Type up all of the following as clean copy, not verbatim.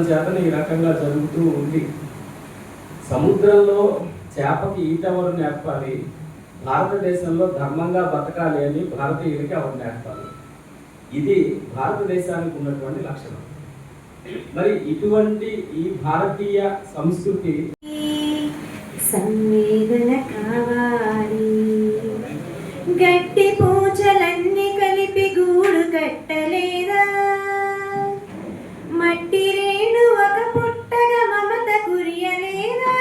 చేత ఈ రకంగా జరుగుతూ ఉంది. సముద్రంలో చేపకి ఈటెవరు నేర్పాలి, భారతదేశంలో ధర్మంగా బతకాలి అని భారతీయులకి ఎవరు నేర్పాలి. ఇది భారతదేశానికి ఉన్నటువంటి లక్షణం. మరి ఇటువంటి ఈ భారతీయ సంస్కృతి సంవేదన కావాలి, గట్టి పూజలన్నీ కలిపి గూడు కట్టలేదా, మట్టి రేణు ఒక పుట్టగా మమత కురియలేదా,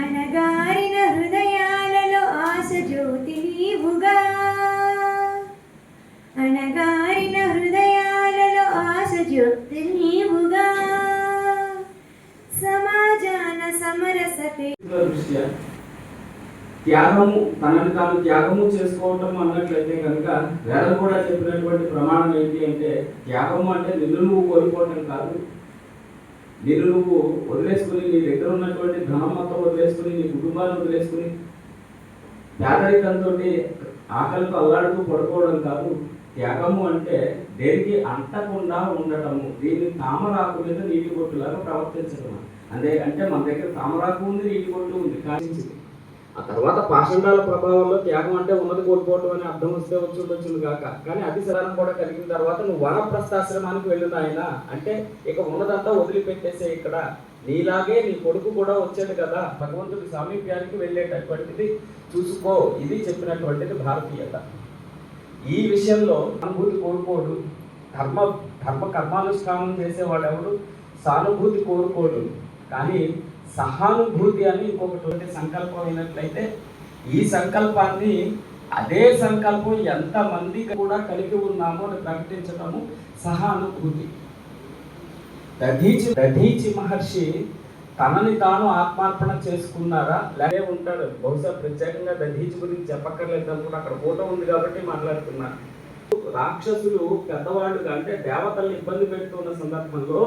అనగారిన హృదయాలలో ఆశ జ్యోతి నీవుగా, అనగారిన హృదయాలలో ఆశ జ్యోతి నీవుగా, సమాజాన సమరసతే త్యాగము, తనని తాను త్యాగము చేసుకోవటం అన్నట్లయితే కనుక వేదం కూడా చెప్పినటువంటి ప్రమాణం ఏంటి అంటే, త్యాగము అంటే నిన్ను నువ్వు కోల్పోవటం కాదు, నిన్ను నువ్వు వదిలేసుకుని, నీ దగ్గర ఉన్నటువంటి ధనం మొత్తం వదిలేసుకుని, నీ కుటుంబాన్ని వదిలేసుకుని పేదరికంతో ఆకలితో అల్లాడుతూ పడుకోవడం కాదు. త్యాగము అంటే దేనికి అంటకుండా ఉండటము, దీన్ని తామరాకు మీద నీటి బొట్టులాగా ప్రవర్తించడం. అంటే మన దగ్గర తామరాకు ఉంది, నీటి బొట్టు ఉంది, కానీ ఆ తర్వాత పాషండాల ప్రభావంలో త్యాగం అంటే ఉన్నది కోల్పోవటం అని అర్థం వస్తే వచ్చుండొచ్చును కాక, కానీ అతి సరళం కూడా కలిగిన తర్వాత నువ్వు వనప్రస్థాశ్రమానికి వెళ్ళిన ఆయన అంటే ఇక ఉన్నదంతా వదిలిపెట్టేసే, ఇక్కడ నీలాగే నీ కొడుకు కూడా వచ్చేది కదా, భగవంతుడి సామీప్యానికి వెళ్ళేటటువంటిది చూసుకో. ఇది చెప్పినటువంటిది భారతీయత. ఈ విషయంలో అనుభూతి కోరుకోడు, కర్మానుష్ఠానం చేసేవాడు ఎవడు సానుభూతి కోరుకోడు, కానీ సహానుభూతి అని ఇంకొకటి సంకల్పం అయినట్లయితే ఈ సంకల్పాన్ని, అదే సంకల్పం ఎంతమంది కూడా కలిగి ఉన్నామో అని ప్రకటించడము సహానుభూతి. దధీచి మహర్షి తనని తాను ఆత్మార్పణ చేసుకున్నారా లేదే ఉంటాడు. బహుశా ప్రత్యేకంగా దధీచి గురించి చెప్పక్కర్లేదు అనుకుంటే అక్కడ ఫోటో ఉంది కాబట్టి మాట్లాడుతున్నారు. రాక్షసులు పెద్దవాళ్ళుగా అంటే దేవతల్ని ఇబ్బంది పెడుతున్న సందర్భంలో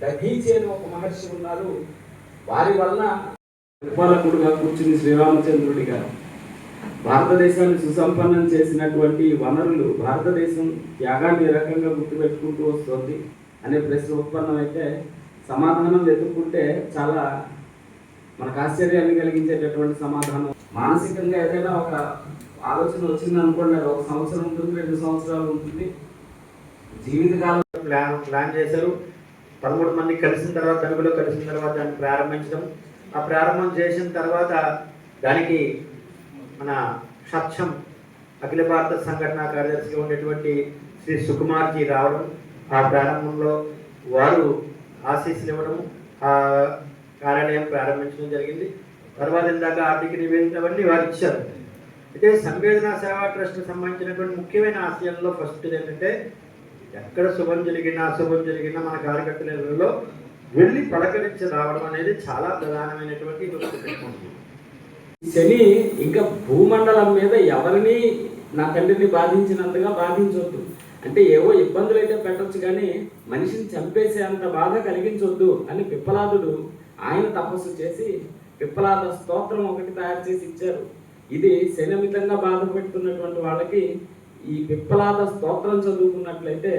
దధీచి అని ఒక మహర్షి ఉన్నారు. వారి వలన పరిపాలకుడుగా కూర్చుని శ్రీరామచంద్రుడి గారు భారతదేశాన్ని సుసంపన్నం చేసినటువంటి వనరులు, భారతదేశం త్యాగాన్ని ఏ రకంగా గుర్తుపెట్టుకుంటూ వస్తుంది అనే ప్రశ్న ఉత్పన్నమైతే సమాధానం వెతుక్కుంటే చాలా మనకు ఆశ్చర్యాన్ని కలిగించేటటువంటి సమాధానం. మానసికంగా ఏదైనా ఒక ఆలోచన వచ్చింది అనుకోండి, అది 1 సంవత్సరం ఉంటుంది, 2 సంవత్సరాలు ఉంటుంది, జీవితకాలం ప్లాన్ చేశారు. 13 మంది కలిసిన తర్వాత, తెలుగులో కలిసిన తర్వాత దాన్ని ప్రారంభించడం. ఆ ప్రారంభం చేసిన తర్వాత దానికి మన సత్యం అఖిల భారత సంఘటన కార్యదర్శిగా ఉండేటువంటి శ్రీ సుకుమార్జీ రావడం, ఆ ప్రారంభంలో వారు ఆశీస్సులు ఇవ్వడం, ఆ కార్యాలయం ప్రారంభించడం జరిగింది. తర్వాత ఇందాక ఆర్థిక నివేదిక అవన్నీ వారు ఇచ్చారు. అయితే సంవేదన సేవా ట్రస్ట్కి సంబంధించినటువంటి ముఖ్యమైన ఆశయంలో ఫస్ట్ ఏంటంటే, ఎక్కడ శుభం జరిగినా అశుభం జరిగినా మన కార్యకర్తలలో వెళ్ళి పలకరించి రావడం అనేది చాలా ప్రధానమైనటువంటి. శని ఇంకా భూమండలం మీద ఎవరిని నా తండ్రిని బాధించినంతగా బాధించొద్దు. అంటే ఏవో ఇబ్బందులు అయితే పెట్టచ్చు, కానీ మనిషిని చంపేసే అంత బాధ కలిగించొద్దు అని పిప్పలాదుడు ఆయన తపస్సు చేసి పిప్పలాద స్తోత్రం ఒకటి తయారు చేసి ఇచ్చారు. ఇది శనిమితంగా బాధపెడుతున్నటువంటి వాళ్ళకి ఈ పిప్పలాద స్తోత్రం చదువుకున్నట్లయితే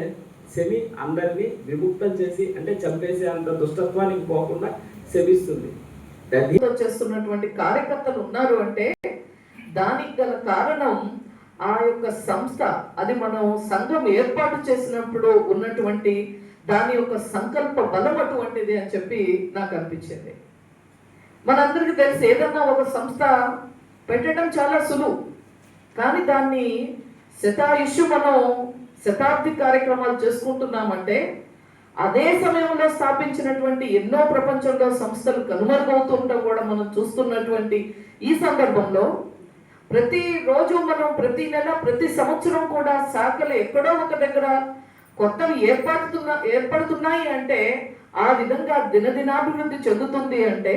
శని అందరినీ విముక్తం చేసి, అంటే చంపేసే అంత దుష్టత్వానికి పోకుండా శమిస్తుంది. చేస్తున్నటువంటి కార్యకర్తలు ఉన్నారు అంటే దానికి గల కారణం ఆ యొక్క సంస్థ, అది మనం సంఘం ఏర్పాటు చేసినప్పుడు ఉన్నటువంటి దాని యొక్క సంకల్ప బలం అటువంటిది అని చెప్పి నాకు అనిపించింది. మనందరికీ తెలిసి ఏదన్నా ఒక సంస్థ పెట్టడం చాలా సులువు, కానీ దాన్ని శతాయుష్యు మనం శతాబ్ది కార్యక్రమాలు చేసుకుంటున్నామంటే అదే సమయంలో స్థాపించినటువంటి ఎన్నో ప్రపంచంలో సంస్థలు కనుమరుగవుతుంటూ కూడా మనం చూస్తున్నటువంటి ఈ సందర్భంలో ప్రతిరోజు మనం ప్రతి నెల ప్రతి సంవత్సరం కూడా శాఖలు ఎక్కడో ఒక దగ్గర కొత్తవి ఏర్పడుతున్నాయి అంటే ఆ విధంగా దినదినాభివృద్ధి చెందుతుంది అంటే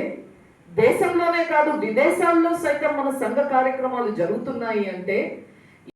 దేశంలోనే కాదు విదేశాల్లో సైతం మన సంఘ కార్యక్రమాలు జరుగుతున్నాయి అంటే